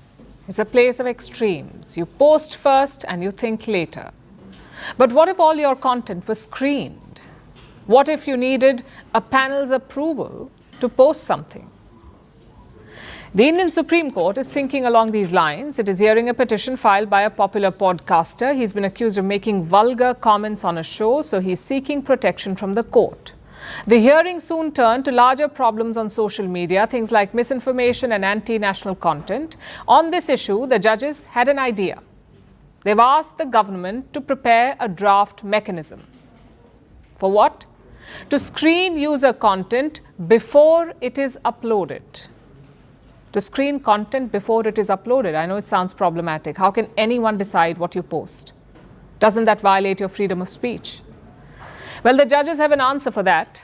It's a place of extremes. You post first and you think later. But what if all your content was screened? What if you needed a panel's approval to post something? The Indian Supreme Court is thinking along these lines. It is hearing a petition filed by a popular podcaster. He's been accused of making vulgar comments on a show, so he's seeking protection from the court. The hearing soon turned to larger problems on social media, things like misinformation and anti-national content. On this issue, the judges had an idea. They've asked the government to prepare a draft mechanism. For what? To screen user content before it is uploaded. To screen content before it is uploaded. I know it sounds problematic. How can anyone decide what you post? Doesn't that violate your freedom of speech? Well, the judges have an answer for that.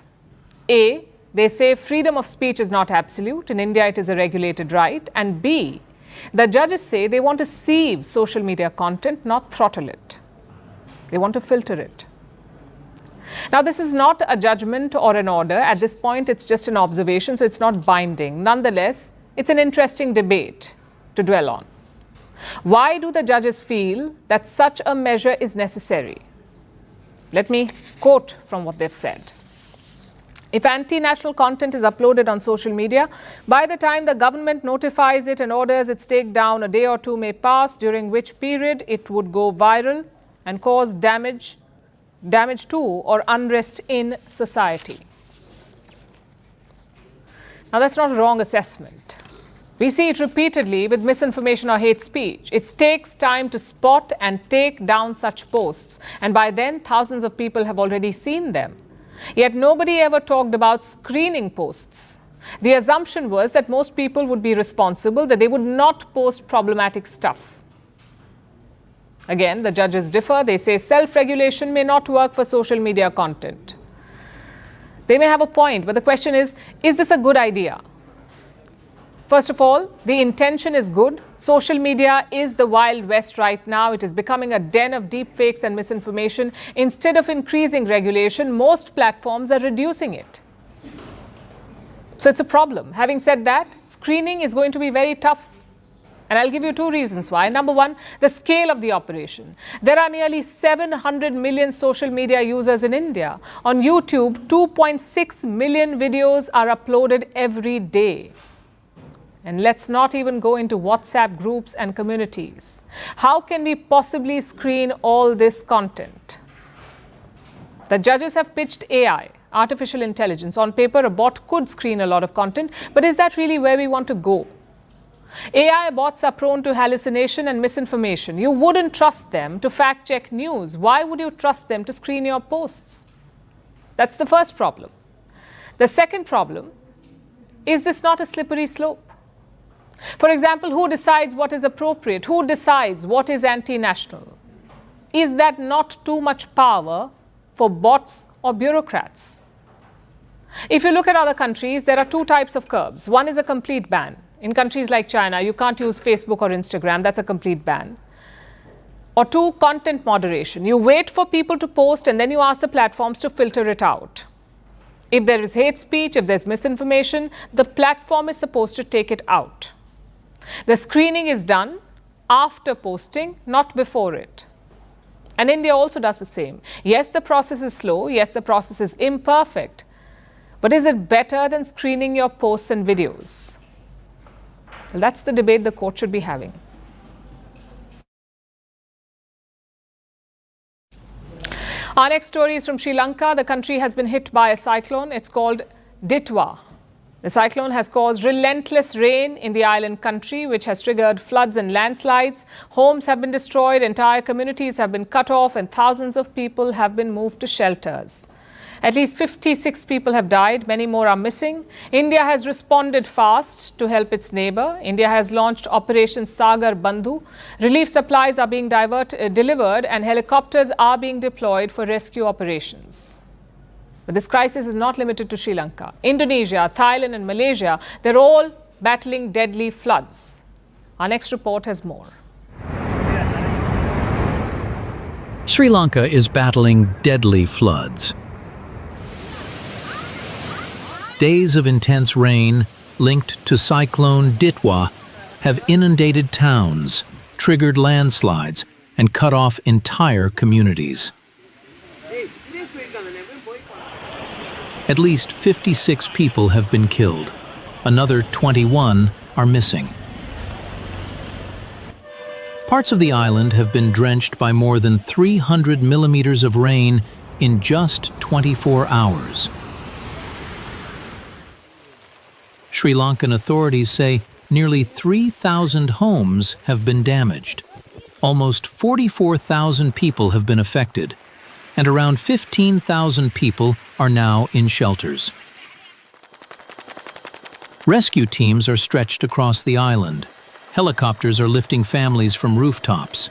A, they say freedom of speech is not absolute. In India, it is a regulated right. And B, the judges say they want to sieve social media content, not throttle it. They want to filter it. Now, this is not a judgment or an order. At this point, it's just an observation, so it's not binding. Nonetheless, it's an interesting debate to dwell on. Why do the judges feel that such a measure is necessary? Let me quote from what they've said. If anti-national content is uploaded on social media, by the time the government notifies it and orders its takedown, a day or two may pass, during which period it would go viral and cause damage to or unrest in society. Now, that's not a wrong assessment. We see it repeatedly with misinformation or hate speech. It takes time to spot and take down such posts, and by then thousands of people have already seen them. Yet nobody ever talked about screening posts. The assumption was that most people would be responsible, that they would not post problematic stuff. Again, the judges differ. They say self-regulation may not work for social media content. They may have a point, but the question is this a good idea? First of all, the intention is good. Social media is the Wild West right now. It is becoming a den of deepfakes and misinformation. Instead of increasing regulation, most platforms are reducing it. So it's a problem. Having said that, screening is going to be very tough. And I'll give you two reasons why. Number one, the scale of the operation. There are nearly 700 million social media users in India. On YouTube, 2.6 million videos are uploaded every day. And let's not even go into WhatsApp groups and communities. How can we possibly screen all this content? The judges have pitched AI, artificial intelligence. On paper, a bot could screen a lot of content, but is that really where we want to go? AI bots are prone to hallucination and misinformation. You wouldn't trust them to fact-check news. Why would you trust them to screen your posts? That's the first problem. The second problem, is this not a slippery slope? For example, who decides what is appropriate? Who decides what is anti-national? Is that not too much power for bots or bureaucrats? If you look at other countries, there are two types of curbs. One is a complete ban. In countries like China, you can't use Facebook or Instagram. That's a complete ban. Or two, content moderation. You wait for people to post and then you ask the platforms to filter it out. If there is hate speech, if there's misinformation, the platform is supposed to take it out. The screening is done after posting, not before it. And India also does the same. Yes, the process is slow. Yes, the process is imperfect. But is it better than screening your posts and videos? Well, that's the debate the court should be having. Our next story is from Sri Lanka. The country has been hit by a cyclone. It's called Ditwa. The cyclone has caused relentless rain in the island country, which has triggered floods and landslides. Homes have been destroyed, entire communities have been cut off, and thousands of people have been moved to shelters. At least 56 people have died, many more are missing. India has responded fast to help its neighbor. India has launched Operation Sagar Bandhu. Relief supplies are being delivered and helicopters are being deployed for rescue operations. But this crisis is not limited to Sri Lanka. Indonesia, Thailand and Malaysia, they're all battling deadly floods. Our next report has more. Sri Lanka is battling deadly floods. Days of intense rain linked to cyclone Ditwa have inundated towns, triggered landslides, and cut off entire communities. At least 56 people have been killed. Another 21 are missing. Parts of the island have been drenched by more than 300 millimeters of rain in just 24 hours. Sri Lankan authorities say nearly 3,000 homes have been damaged. Almost 44,000 people have been affected, and around 15,000 people are now in shelters. Rescue teams are stretched across the island. Helicopters are lifting families from rooftops.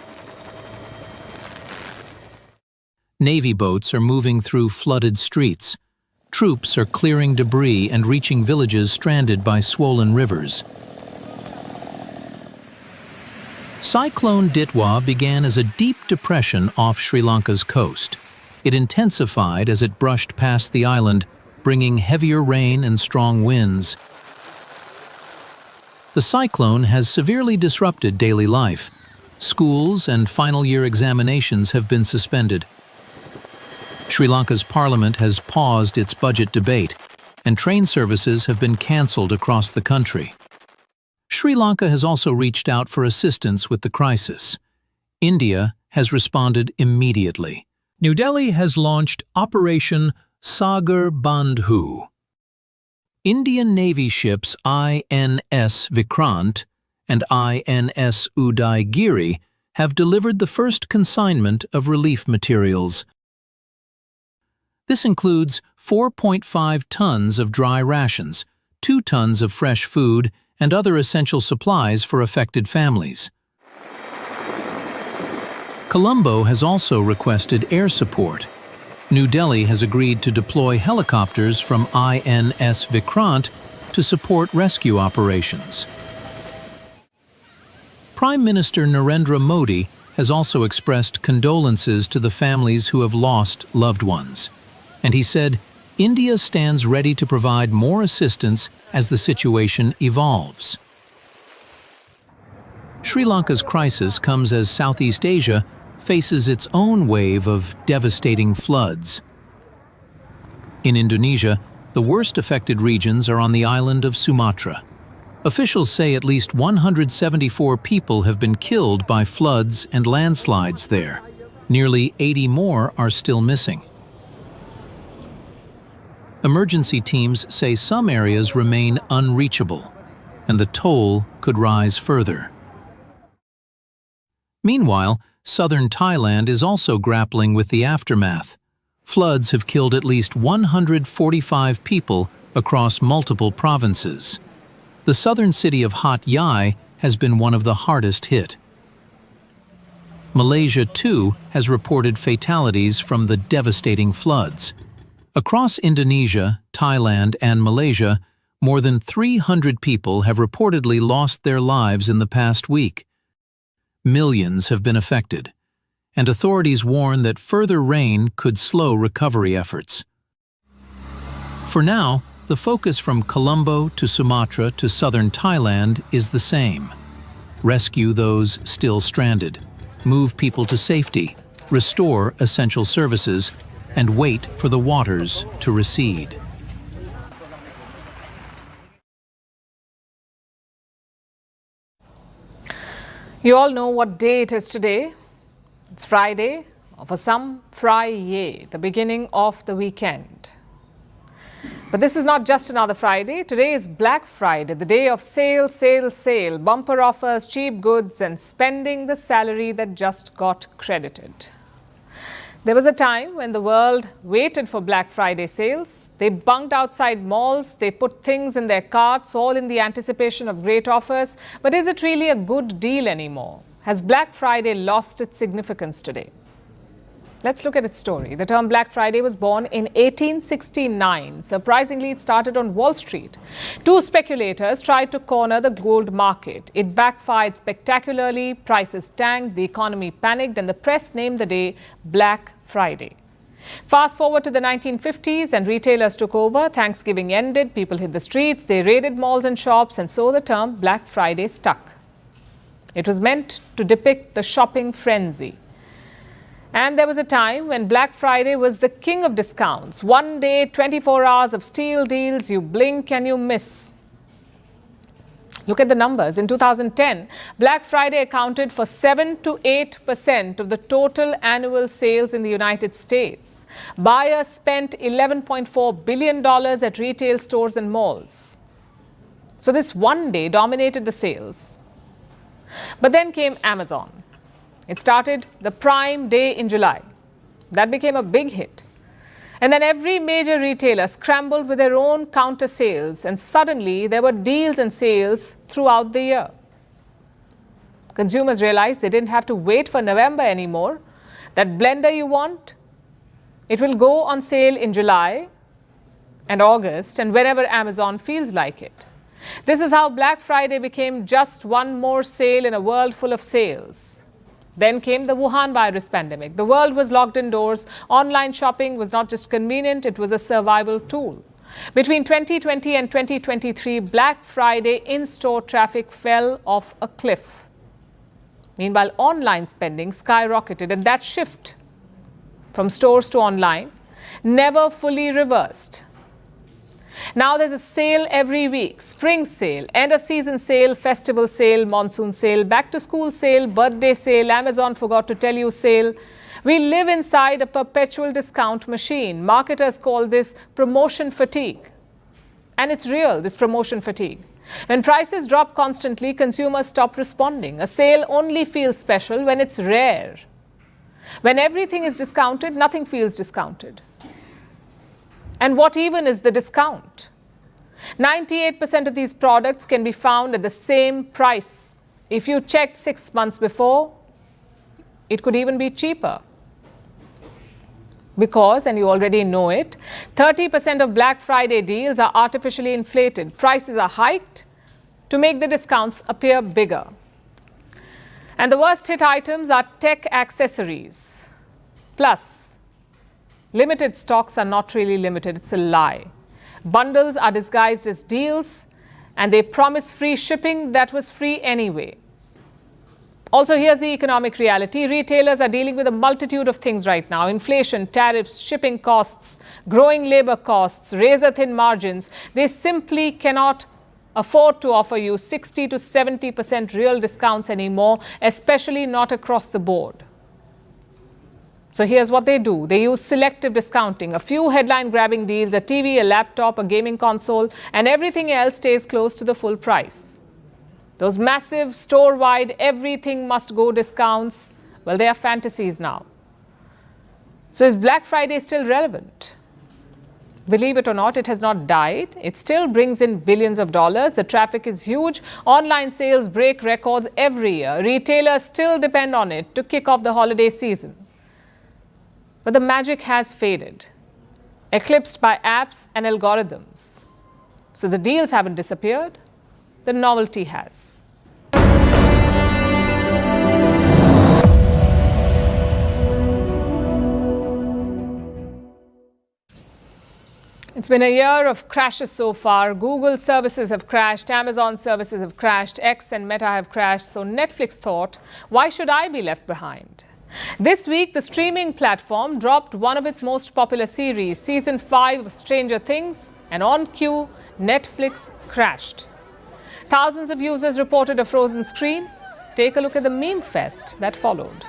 Navy boats are moving through flooded streets. Troops are clearing debris and reaching villages stranded by swollen rivers. Cyclone Ditwa began as a deep depression off Sri Lanka's coast. It intensified as it brushed past the island, bringing heavier rain and strong winds. The cyclone has severely disrupted daily life. Schools and final-year examinations have been suspended. Sri Lanka's parliament has paused its budget debate, and train services have been cancelled across the country. Sri Lanka has also reached out for assistance with the crisis. India has responded immediately. New Delhi has launched Operation Sagar Bandhu. Indian Navy ships INS Vikrant and INS Udaigiri have delivered the first consignment of relief materials. This includes 4.5 tons of dry rations, 2 tons of fresh food, and other essential supplies for affected families. Colombo has also requested air support. New Delhi has agreed to deploy helicopters from INS Vikrant to support rescue operations. Prime Minister Narendra Modi has also expressed condolences to the families who have lost loved ones. And he said, India stands ready to provide more assistance as the situation evolves. Sri Lanka's crisis comes as Southeast Asia faces its own wave of devastating floods. In Indonesia, the worst affected regions are on the island of Sumatra. Officials say at least 174 people have been killed by floods and landslides there. Nearly 80 more are still missing. Emergency teams say some areas remain unreachable, and the toll could rise further. Meanwhile, southern Thailand is also grappling with the aftermath. Floods have killed at least 145 people across multiple provinces. The southern city of Hat Yai has been one of the hardest hit. Malaysia, too, has reported fatalities from the devastating floods. Across Indonesia, Thailand, and Malaysia, more than 300 people have reportedly lost their lives in the past week. Millions have been affected, and authorities warn that further rain could slow recovery efforts. For now, the focus from Colombo to Sumatra to southern Thailand is the same. Rescue those still stranded, move people to safety, restore essential services, and wait for the waters to recede. You all know what day it is today. It's Friday, or for some, Friday, the beginning of the weekend. But this is not just another Friday. Today is Black Friday, the day of sale, sale, sale, bumper offers, cheap goods, and spending the salary that just got credited. There was a time when the world waited for Black Friday sales. They bunked outside malls, they put things in their carts, all in the anticipation of great offers. But is it really a good deal anymore? Has Black Friday lost its significance today? Let's look at its story. The term Black Friday was born in 1869. Surprisingly, it started on Wall Street. Two speculators tried to corner the gold market. It backfired spectacularly, prices tanked, the economy panicked, and the press named the day Black Friday. Fast forward to the 1950s and retailers took over. Thanksgiving ended, people hit the streets, they raided malls and shops, and so the term Black Friday stuck. It was meant to depict the shopping frenzy. And there was a time when Black Friday was the king of discounts. One day, 24 hours of steal deals, you blink and you miss. Look at the numbers. In 2010, Black Friday accounted for 7 to 8% of the total annual sales in the United States. Buyers spent $11.4 billion at retail stores and malls. So this one day dominated the sales. But then came Amazon. It started the Prime Day in July. That became a big hit. And then every major retailer scrambled with their own counter sales, and suddenly there were deals and sales throughout the year. Consumers realized they didn't have to wait for November anymore. That blender you want, it will go on sale in July and August and whenever Amazon feels like it. This is how Black Friday became just one more sale in a world full of sales. Then came the Wuhan virus pandemic. The world was locked indoors. Online shopping was not just convenient, it was a survival tool. Between 2020 and 2023, Black Friday in-store traffic fell off a cliff. Meanwhile, online spending skyrocketed, and that shift from stores to online never fully reversed. Now there's a sale every week. Spring sale, end of season sale, festival sale, monsoon sale, back to school sale, birthday sale, Amazon forgot to tell you sale. We live inside a perpetual discount machine. Marketers call this promotion fatigue. And it's real, this promotion fatigue. When prices drop constantly, consumers stop responding. A sale only feels special when it's rare. When everything is discounted, nothing feels discounted. And what even is the discount? 98% of these products can be found at the same price. If you checked 6 months before, it could even be cheaper. Because, and you already know it, 30% of Black Friday deals are artificially inflated. Prices are hiked to make the discounts appear bigger. And the worst hit items are tech accessories. Plus, limited stocks are not really limited, it's a lie. Bundles are disguised as deals, and they promise free shipping that was free anyway. Also, here's the economic reality. Retailers are dealing with a multitude of things right now. Inflation, tariffs, shipping costs, growing labor costs, razor-thin margins. They simply cannot afford to offer you 60 to 70% real discounts anymore, especially not across the board. So here's what they do. They use selective discounting. A few headline-grabbing deals, a TV, a laptop, a gaming console, and everything else stays close to the full price. Those massive store-wide everything must go discounts, well, they are fantasies now. So is Black Friday still relevant? Believe it or not, it has not died. It still brings in billions of dollars. The traffic is huge. Online sales break records every year. Retailers still depend on it to kick off the holiday season. But the magic has faded, eclipsed by apps and algorithms. So the deals haven't disappeared. The novelty has. It's been a year of crashes so far. Google services have crashed, Amazon services have crashed, X and Meta have crashed. So Netflix thought, why should I be left behind? This week, the streaming platform dropped one of its most popular series, Season 5 of Stranger Things, and on cue, Netflix crashed. Thousands of users reported a frozen screen. Take a look at the meme fest that followed.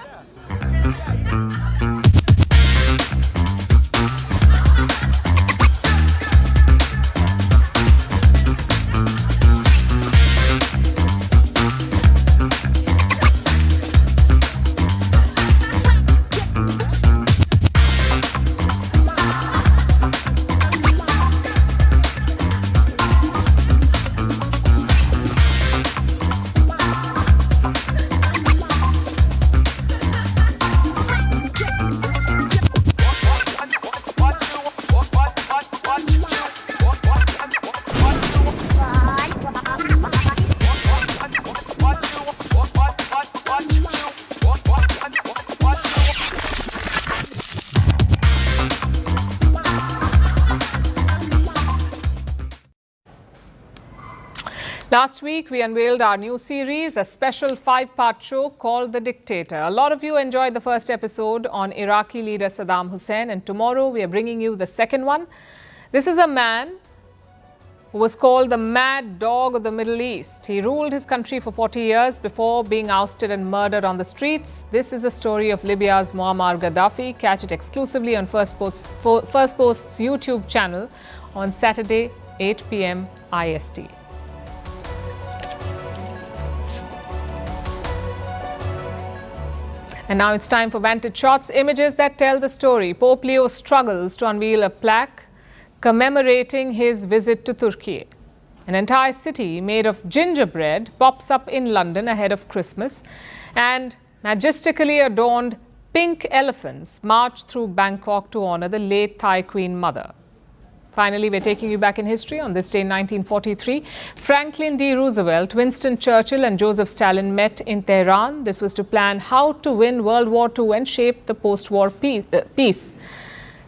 Last week, we unveiled our new series, a special 5-part show called The Dictator. A lot of you enjoyed the first episode on Iraqi leader Saddam Hussein, and tomorrow we are bringing you the second one. This is a man who was called the Mad Dog of the Middle East. He ruled his country for 40 years before being ousted and murdered on the streets. This is the story of Libya's Muammar Gaddafi. Catch it exclusively on Firstpost's YouTube channel on Saturday, 8 p.m. IST. And now it's time for Vantage Shots, images that tell the story. Pope Leo struggles to unveil a plaque commemorating his visit to Turkey. An entire city made of gingerbread pops up in London ahead of Christmas, and majestically adorned pink elephants march through Bangkok to honor the late Thai Queen Mother. Finally, we're taking you back in history. On this day in 1943, Franklin D. Roosevelt, Winston Churchill and Joseph Stalin met in Tehran. This was to plan how to win World War II and shape the post-war peace.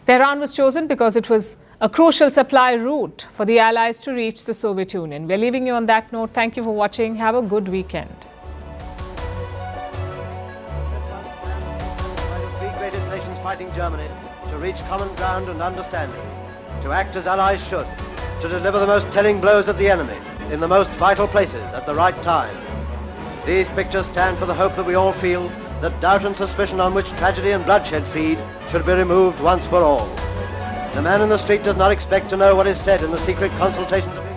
Tehran was chosen because it was a crucial supply route for the Allies to reach the Soviet Union. We're leaving you on that note. Thank you for watching. Have a good weekend. By the three greatest nations fighting Germany to reach common ground and understanding, to act as allies should, to deliver the most telling blows at the enemy in the most vital places at the right time. These pictures stand for the hope that we all feel that doubt and suspicion on which tragedy and bloodshed feed should be removed once for all. The man in the street does not expect to know what is said in the secret consultations of